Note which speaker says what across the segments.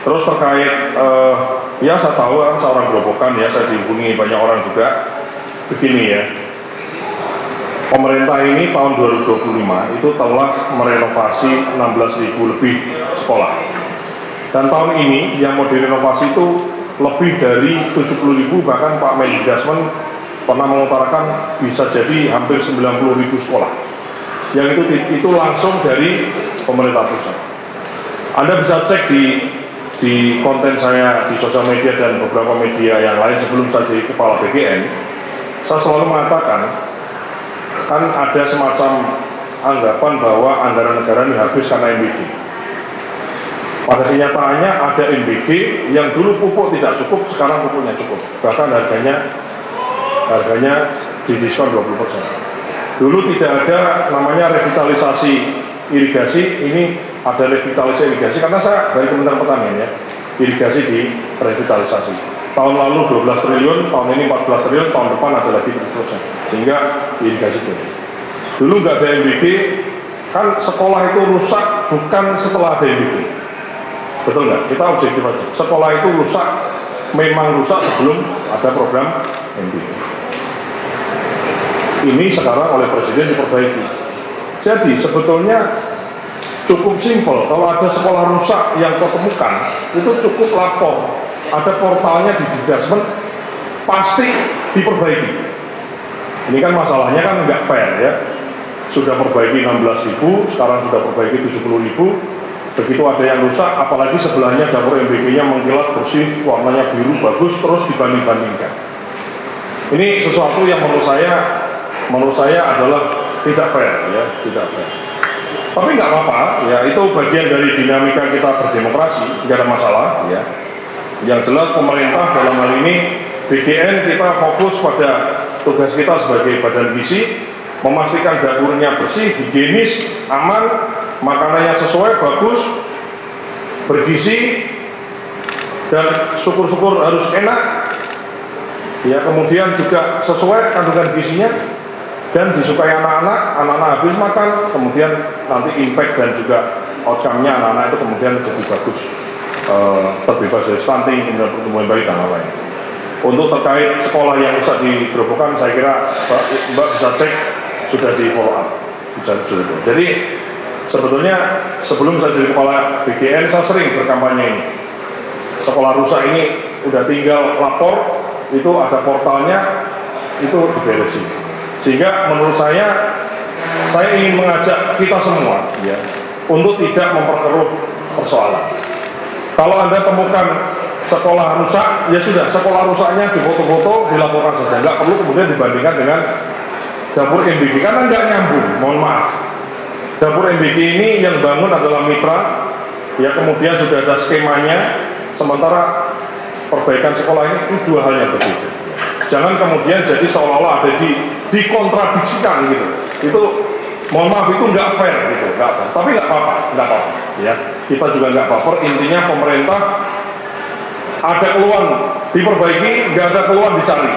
Speaker 1: Terus terkait ya saya tahu kan seorang Gerobokan ya, saya dihubungi banyak orang juga. Begini ya, pemerintah ini tahun 2025 itu telah merenovasi 16.000 lebih sekolah. Dan tahun ini yang mau direnovasi itu lebih dari 70.000, bahkan Pak Mendikbudrismen pernah mengutarakan bisa jadi hampir 90.000 sekolah. Yang itu langsung dari pemerintah pusat. Anda bisa cek di konten saya di sosial media dan beberapa media yang lain sebelum saya jadi kepala BGN, saya selalu mengatakan kan ada semacam anggapan bahwa anggaran negara ini habis karena MBG. Pada kenyataannya ada MBG yang dulu pupuk tidak cukup, sekarang pupuknya cukup. Bahkan harganya didiskon 20%. Dulu tidak ada namanya revitalisasi irigasi, ini ada revitalisasi irigasi karena saya dari Kementerian Pertanian ya, irigasi di revitalisasi. Tahun lalu 12 triliun, tahun ini 14 triliun, tahun depan ada lagi terus-terusan. Sehingga irigasi itu. Dulu nggak ada MBG, kan sekolah itu rusak bukan setelah ada MBG. Betul nggak? Kita objektif aja. Sekolah itu rusak, memang rusak sebelum ada program MBG. Ini sekarang oleh Presiden diperbaiki. Jadi sebetulnya cukup simpel, kalau ada sekolah rusak yang kau temukan, itu cukup lapor. Ada portalnya di Dikbudrismen, pasti diperbaiki. Ini kan masalahnya kan nggak fair ya. Sudah perbaiki 16.000, sekarang sudah perbaiki 70.000. Begitu ada yang rusak, apalagi sebelahnya dapur MBG-nya mengkilat bersih, warnanya biru bagus, terus dibanding-bandingkan. Ini sesuatu yang menurut saya adalah tidak fair ya, tidak fair. Tapi nggak apa-apa, ya itu bagian dari dinamika kita berdemokrasi, nggak ada masalah ya. Yang jelas pemerintah dalam hal ini BGN kita fokus pada tugas kita sebagai badan gizi, memastikan dapurnya bersih, higienis, aman, makanannya sesuai, bagus, bergizi, dan syukur-syukur harus enak. Ya kemudian juga sesuai kandungan gizinya dan disukai anak-anak habis makan, kemudian nanti impact dan juga outcome-nya anak-anak itu kemudian jadi bagus, terbebas dari stunting, kemudian pertumbuhan bayi dan lain-lain. Untuk terkait sekolah yang rusak di Gerobokan, saya kira Mbak bisa cek sudah di follow up. Jadi sebetulnya sebelum saya jadi kepala BGN saya sering berkampanye ini. Sekolah rusak ini udah tinggal lapor, itu ada portalnya, itu diberesin. Sehingga menurut saya ingin mengajak kita semua ya untuk tidak memperkeruh persoalan. Kalau Anda temukan sekolah rusak, ya sudah, sekolah rusaknya difoto-foto, dilaporkan saja. Nggak perlu kemudian dibandingkan dengan dapur MBG, karena nggak nyambung, mohon maaf. Dapur MBG ini yang bangun adalah mitra, ya kemudian sudah ada skemanya, sementara perbaikan sekolah ini dua hal yang berbeda. Jangan kemudian jadi seolah-olah ada dikontradiksikan gitu. Itu mohon maaf, itu nggak fair gitu, nggak fair. Tapi nggak apa-apa, ya. Kita juga nggak baper. Intinya pemerintah ada keluhan diperbaiki, nggak ada keluhan dicari.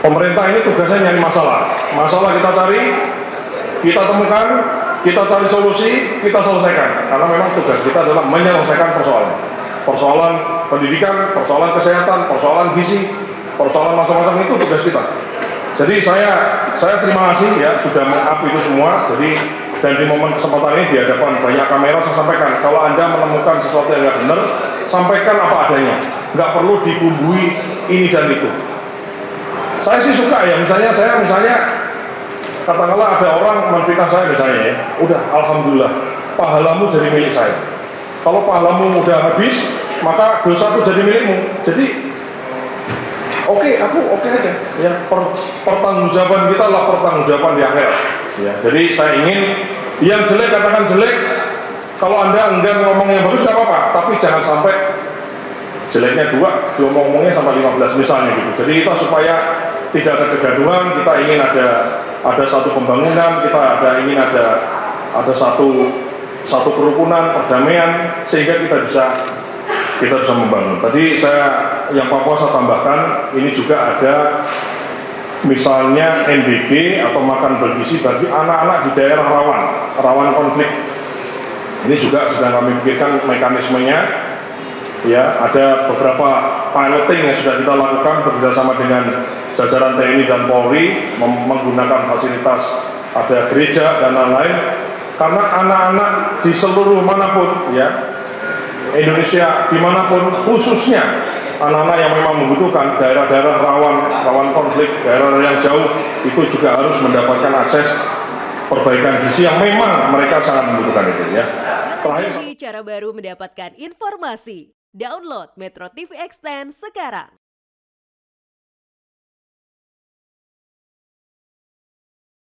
Speaker 1: Pemerintah ini tugasnya nyari masalah kita cari, kita temukan, kita cari solusi, kita selesaikan. Karena memang tugas kita adalah menyelesaikan persoalan pendidikan, persoalan kesehatan, persoalan gizi, persoalan macam-macam, itu tugas kita. Jadi saya terima kasih ya sudah meng-up itu semua. Jadi dan di momen kesempatan ini di hadapan banyak kamera saya sampaikan, kalau Anda menemukan sesuatu yang nggak benar, sampaikan apa adanya, nggak perlu dibumbui ini dan itu. Saya sih suka ya, misalnya katakanlah ada orang menfitnah saya misalnya ya, udah alhamdulillah pahalamu jadi milik saya. Kalau pahalamu udah habis, maka dosaku jadi milikmu. Jadi oke aja ya, pertanggungjawaban kita adalah pertanggungjawaban di akhirat ya. Jadi saya ingin yang jelek katakan jelek, kalau Anda enggan ngomong yang bagus gak apa-apa, tapi jangan sampai jeleknya dua, ngomongnya sampai 15 misalnya gitu. Jadi kita supaya tidak ada kegaduhan, kita ingin ada satu pembangunan, kita ingin ada satu kerukunan, perdamaian, sehingga kita bisa membangun. Tadi yang Papua saya tambahkan, ini juga ada misalnya NBG atau makan bergizi bagi anak-anak di daerah rawan konflik. Ini juga sedang kami pikirkan mekanismenya. Ya, ada beberapa piloting yang sudah kita lakukan bekerjasama dengan jajaran TNI dan Polri menggunakan fasilitas ada gereja dan lain-lain, karena anak-anak di seluruh manapun ya Indonesia dimanapun, khususnya anak-anak yang memang membutuhkan daerah-daerah rawan konflik, daerah yang jauh, itu juga harus mendapatkan akses perbaikan gizi yang memang mereka sangat membutuhkan itu ya.
Speaker 2: Terakhir, cara baru mendapatkan informasi. Download Metro TV Extend sekarang.